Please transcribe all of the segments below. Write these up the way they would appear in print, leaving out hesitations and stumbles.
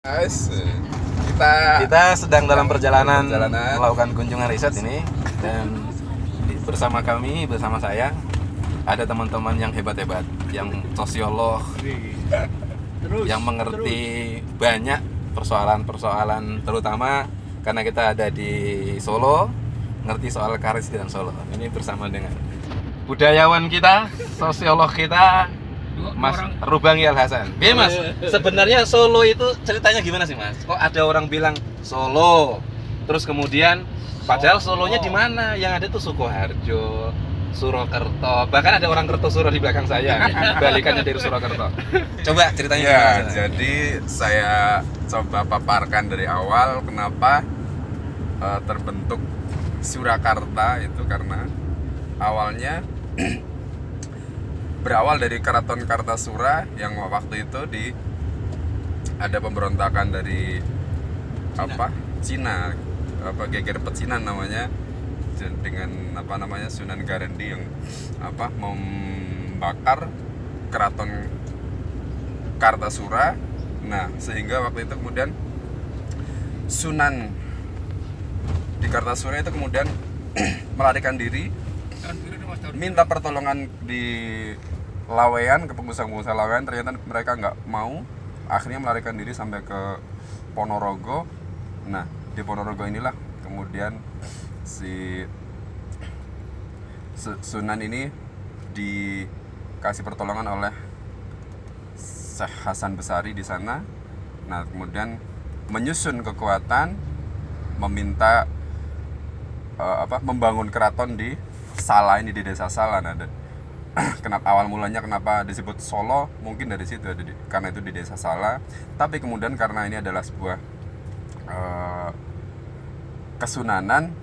Guys, kita Kita sedang dalam perjalanan perjalanan. melakukan kunjungan riset ini, dan bersama saya ada teman-teman yang hebat-hebat, yang sosiolog, yang mengerti banyak persoalan-persoalan, terutama karena kita ada di Solo, ngerti soal Karis dan Solo. Ini bersama dengan budayawan kita, sosiolog kita, Mas Rubangi Al Hasan. Iya Mas, sebenarnya Solo itu ceritanya gimana sih Mas? Kok ada orang bilang Solo, terus kemudian padahal Solonya di mana? Yang ada tuh Sukoharjo, Surakarta, bahkan ada orang Kertosuro di belakang saya, balikannya dari Surakarta. Coba ceritanya Ya, gimana? jadi saya coba paparkan dari awal kenapa terbentuk Surakarta itu karena awalnya berawal dari Keraton Kartasura yang waktu itu ada pemberontakan dari Cina, Geger Pecinan namanya, dengan Sunan Garendi yang membakar Keraton Kartasura. Nah, sehingga waktu itu kemudian Sunan di Kartasura itu kemudian melarikan diri, minta pertolongan di Lawean, ke pengusaha-pengusaha Lawean. Ternyata mereka nggak mau, akhirnya melarikan diri sampai ke Ponorogo. Nah, di Ponorogo inilah kemudian si Sunan ini dikasih pertolongan oleh Syekh Hasan Besari di sana. Nah, kemudian menyusun kekuatan, meminta membangun keraton di Sala, ini di desa Sala. Nah, kenapa awal mulanya kenapa disebut Solo, mungkin dari situ, karena itu di desa Sala. Tapi kemudian karena ini adalah sebuah kesunanan,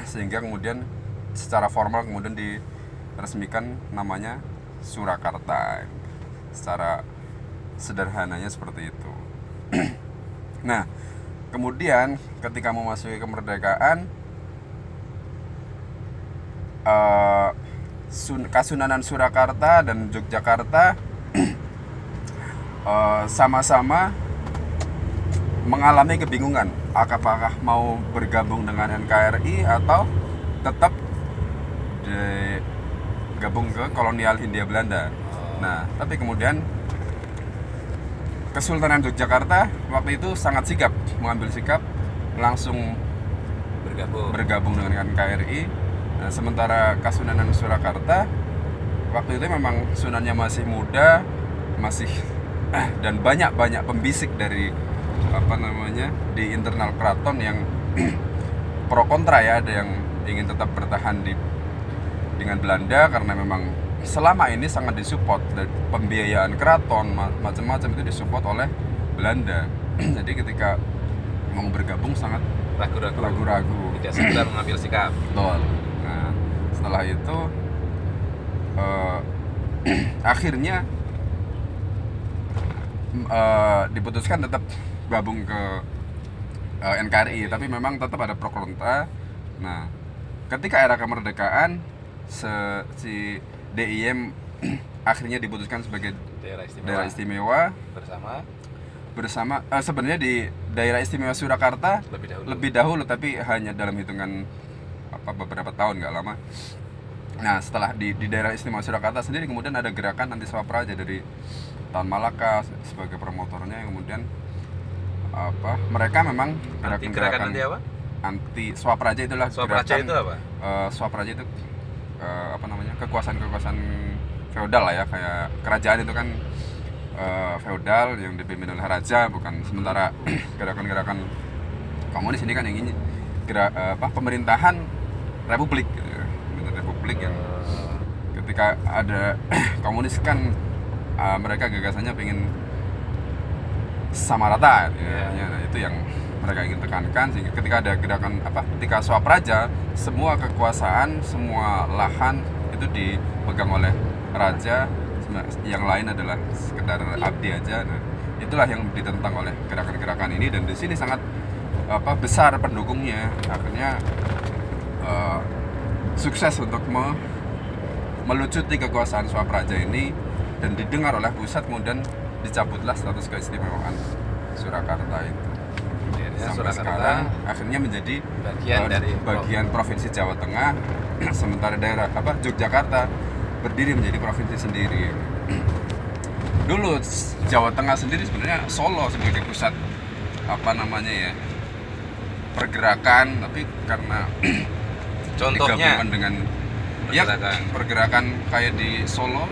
sehingga kemudian secara formal kemudian diresmikan namanya Surakarta. Secara sederhananya seperti itu. Nah, kemudian ketika memasuki kemerdekaan, Kasunanan Surakarta dan Yogyakarta sama-sama mengalami kebingungan apakah mau bergabung dengan NKRI atau tetap gabung ke kolonial Hindia Belanda. Nah, tapi kemudian Kesultanan Yogyakarta waktu itu sangat sigap, mengambil sikap langsung bergabung dengan NKRI. Nah, sementara Kasunanan Surakarta waktu itu memang sunannya masih muda, dan banyak pembisik dari di internal keraton yang pro kontra ya. Ada yang ingin tetap bertahan dengan Belanda karena memang selama ini sangat disupport, dan pembiayaan keraton macam-macam itu disupport oleh Belanda. Jadi ketika mau bergabung sangat ragu-ragu, Tidak segera mengambil sikap. betul. Nah, setelah itu akhirnya diputuskan tetap gabung ke NKRI, tapi memang tetap ada pro kontra. Nah, ketika era kemerdekaan si DIM akhirnya diputuskan sebagai daerah istimewa bersama sebenarnya di daerah istimewa Surakarta lebih dahulu, tapi hanya dalam hitungan beberapa tahun, nggak lama. Nah, setelah di daerah istimewa Surakarta sendiri kemudian ada gerakan anti Swapraja dari Tan Malaka sebagai promotornya, yang kemudian mereka memang gerakan anti Swapraja. Itulah Swapraja gerakan, itu apa? Swapraja itu kekuasaan feodal lah ya, kayak kerajaan itu kan feodal yang dipimpin oleh raja, bukan. Sementara gerakan-gerakan komunis ini kan yang ingin pemerintahan republik gitu. Republik yang ketika ada komunis kan mereka gagasannya pengen sama rata ya. Nah, itu yang mereka ingin tekankan, sehingga ketika ada gerakan ketika Swapraja, semua kekuasaan, semua lahan itu dipegang oleh raja, yang lain adalah sekedar abdi aja. Nah, itulah yang ditentang oleh gerakan-gerakan ini, dan di sini sangat besar pendukungnya. Akhirnya sukses untuk melucuti kekuasaan Swapraja ini, dan didengar oleh pusat, kemudian dicabutlah status keistimewaan Surakarta itu. Daerahnya Sampai Surakarta sekarang akhirnya menjadi bagian dari bagian provinsi Jawa Tengah, sementara daerah Yogyakarta berdiri menjadi provinsi sendiri. Dulu Jawa Tengah sendiri sebenarnya Solo sebagai pusat apa namanya ya, pergerakan, tapi karena contohnya digabungkan dengan pergerakan kayak di Solo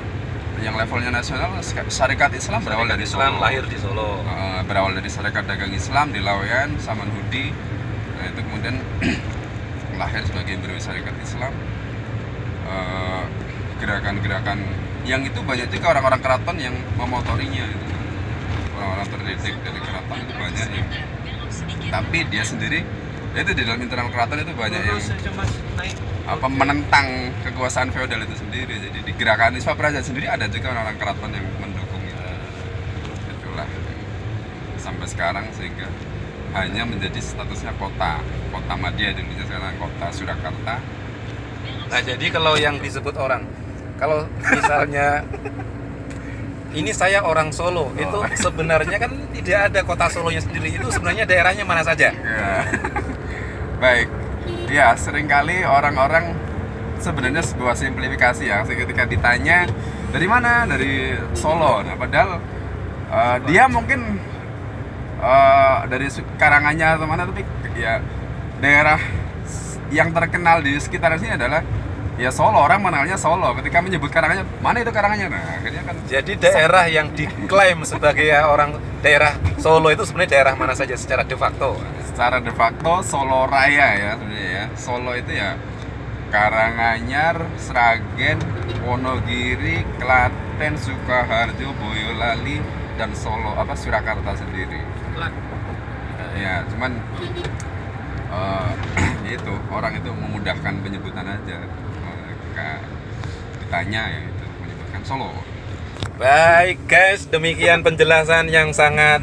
yang levelnya nasional, Syarikat Islam berawal dari Islam Solo. lahir di Solo. Berawal dari Syarikat Dagang Islam di Laweyan, Samanhudi. Nah, itu kemudian lahir sebagai Embrio Syarikat Islam. Gerakan-gerakan yang itu banyak juga orang-orang keraton yang memotorinya gitu. Orang-orang terdidik dari keraton itu banyak yang, tapi dia sendiri itu di dalam internal keraton itu banyak yang menentang kekuasaan feodal itu sendiri. Jadi di gerakan Isma Praja sendiri ada juga orang-orang keraton yang mendukung itu. Itulah sampai sekarang, sehingga hanya menjadi statusnya kota Madia di Indonesia sekarang, kota Surakarta. Nah, jadi kalau yang disebut orang, kalau misalnya ini saya orang Solo, itu sebenarnya kan tidak ada kota Solonya sendiri, itu sebenarnya daerahnya mana saja? Ya. Baik, ya seringkali orang-orang sebenarnya sebuah simplifikasi ya, ketika ditanya dari mana, dari Solo. Nah, padahal dia mungkin dari Karanganyar atau mana, tapi ya daerah yang terkenal di sekitar sini adalah ya Solo. Orang mengenalnya Solo. Ketika menyebut Karanganyar, mana itu Karanganyar? Nah, akhirnya kan jadi daerah yang diklaim sebagai orang daerah Solo itu sebenarnya daerah mana saja secara de facto? Secara de facto Solo Raya ya sebenarnya ya. Solo itu ya Karanganyar, Sragen, Wonogiri, Klaten, Sukoharjo, Boyolali, dan Solo Surakarta sendiri. Ya, cuman itu orang itu memudahkan penyebutan aja. Ketika ditanya ya itu menyebutkan Solo. Baik guys, demikian penjelasan yang sangat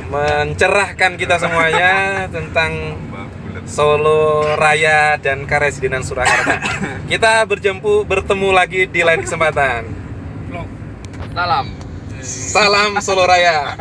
mencerahkan kita semuanya tentang Solo Raya dan Karesidenan Surakarta. Kita bertemu lagi di lain kesempatan. Salam Salam Solo Raya.